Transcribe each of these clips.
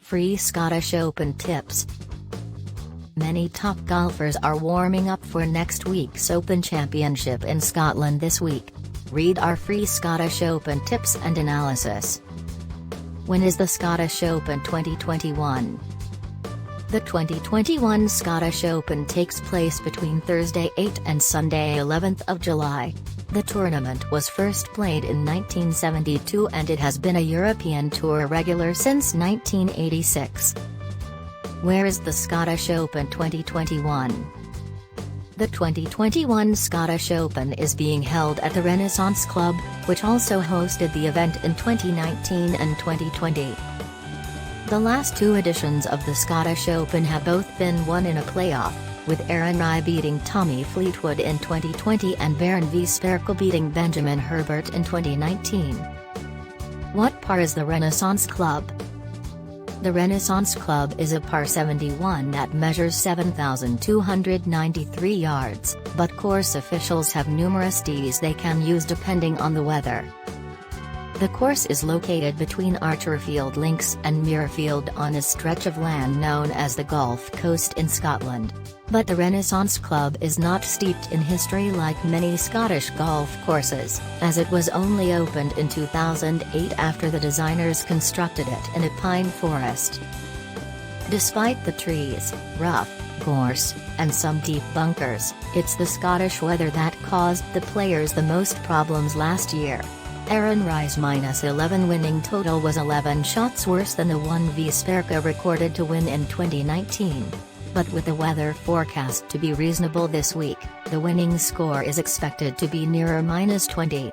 Free Scottish Open tips. Many top golfers are warming up for next week's Open Championship in Scotland this week. Read our free Scottish Open tips and analysis. When is the Scottish Open 2021? The 2021 Scottish Open takes place between Thursday 8 and Sunday 11th of July. The tournament was first played in 1972 and it has been a European Tour regular since 1986. Where is the Scottish Open 2021? The 2021 Scottish Open is being held at the Renaissance Club, which also hosted the event in 2019 and 2020. The last two editions of the Scottish Open have both been won in a playoff, with Aaron Rai beating Tommy Fleetwood in 2020 and Bernd Wiesberger beating Benjamin Herbert in 2019. What par is the Renaissance Club? The Renaissance Club is a par 71 that measures 7,293 yards, but course officials have numerous tees they can use depending on the weather. The course is located between Archerfield Links and Muirfield on a stretch of land known as the Gulf Coast in Scotland. But the Renaissance Club is not steeped in history like many Scottish golf courses, as it was only opened in 2008 after the designers constructed it in a pine forest. Despite the trees, rough, gorse, and some deep bunkers, it's the Scottish weather that caused the players the most problems last year. Aaron Rai's -11 winning total was 11 shots worse than the one Wiesberger recorded to win in 2019. But with the weather forecast to be reasonable this week, the winning score is expected to be nearer -20.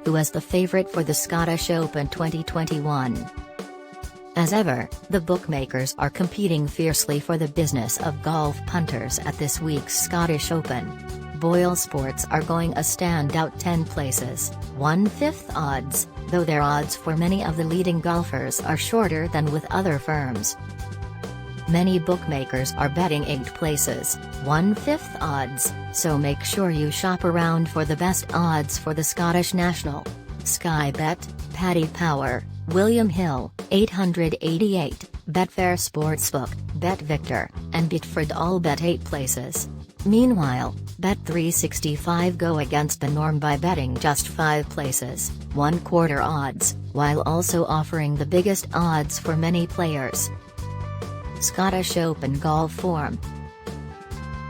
Who is the favorite for the Scottish Open 2021? As ever, the bookmakers are competing fiercely for the business of golf punters at this week's Scottish Open. Boyle Sports are going a standout 10 places, 1/5 odds, though their odds for many of the leading golfers are shorter than with other firms. Many bookmakers are betting 8 places, 1/5 odds, so make sure you shop around for the best odds for the Scottish National. Sky Bet, Paddy Power, William Hill, 888, Betfair Sportsbook, Bet Victor, and Betfred all bet 8 places. Meanwhile, Bet365 go against the norm by betting just 5 places, 1/4 odds, while also offering the biggest odds for many players. Scottish Open golf form.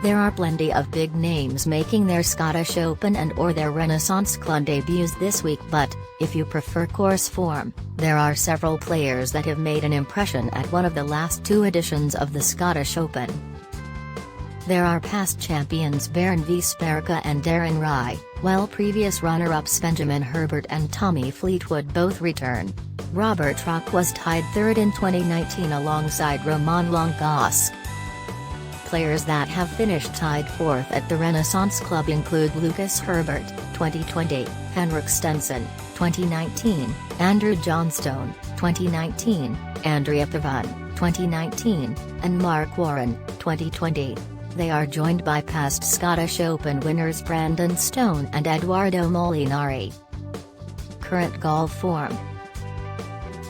There are plenty of big names making their Scottish Open and/or their Renaissance Club debuts this week, but, if you prefer course form, there are several players that have made an impression at one of the last 2 editions of the Scottish Open. There are past champions Bernd Wiesberger and Aaron Rai, while previous runner-ups Benjamin Herbert and Tommy Fleetwood both return. Robert Rock was tied 3rd in 2019 alongside Romain Longos. Players that have finished tied 4th at the Renaissance Club include Lucas Herbert, 2020, Henrik Stenson, 2019, Andrew Johnstone, 2019, Andrea Pavone, 2019, and Mark Warren, 2020. They are joined by past Scottish Open winners Brandon Stone and Edoardo Molinari. Current golf form.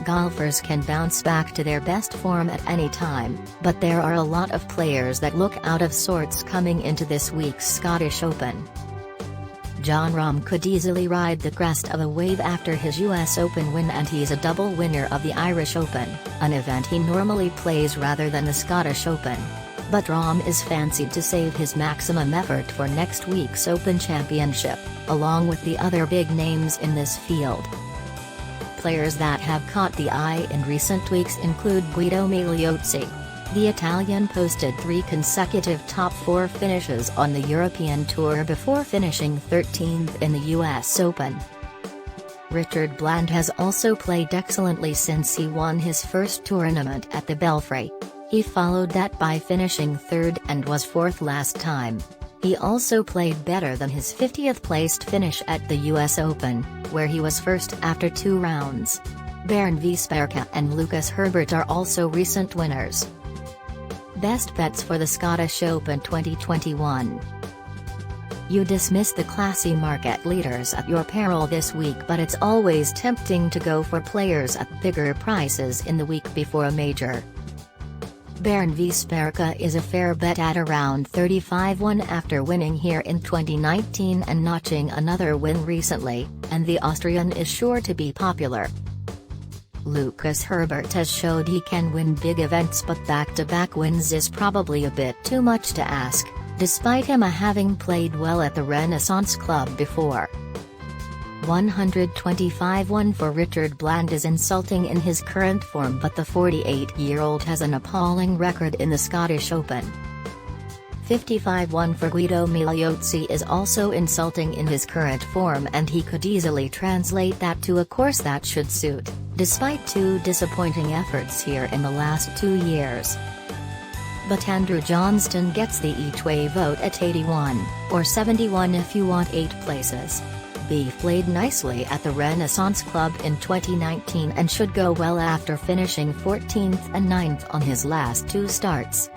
Golfers can bounce back to their best form at any time, but there are a lot of players that look out of sorts coming into this week's Scottish Open. Jon Rahm could easily ride the crest of a wave after his US Open win, and he's a double winner of the Irish Open, an event he normally plays rather than the Scottish Open. But Rahm is fancied to save his maximum effort for next week's Open Championship, along with the other big names in this field. Players that have caught the eye in recent weeks include Guido Migliozzi. The Italian posted 3 consecutive top 4 finishes on the European Tour before finishing 13th in the US Open. Richard Bland has also played excellently since he won his first tournament at the Belfry. He followed that by finishing 3rd and was 4th last time. He also played better than his 50th placed finish at the US Open, where he was first after 2 rounds. Bernd Wiesberger and Lucas Herbert are also recent winners. Best bets for the Scottish Open 2021. You dismiss the classy market leaders at your peril this week, but it's always tempting to go for players at bigger prices in the week before a major. Bernd Wiesberger is a fair bet at around 35-1 after winning here in 2019 and notching another win recently, and the Austrian is sure to be popular. Lucas Herbert has showed he can win big events, but back-to-back wins is probably a bit too much to ask, despite him having played well at the Renaissance Club before. 125-1 for Richard Bland is insulting in his current form, but the 48-year-old has an appalling record in the Scottish Open. 55-1 for Guido Migliozzi is also insulting in his current form, and he could easily translate that to a course that should suit, despite two disappointing efforts here in the last 2 years. But Andrew Johnston gets the each-way vote at 81, or 71 if you want 8 places. Beef played nicely at the Renaissance Club in 2019 and should go well after finishing 14th and 9th on his last 2 starts.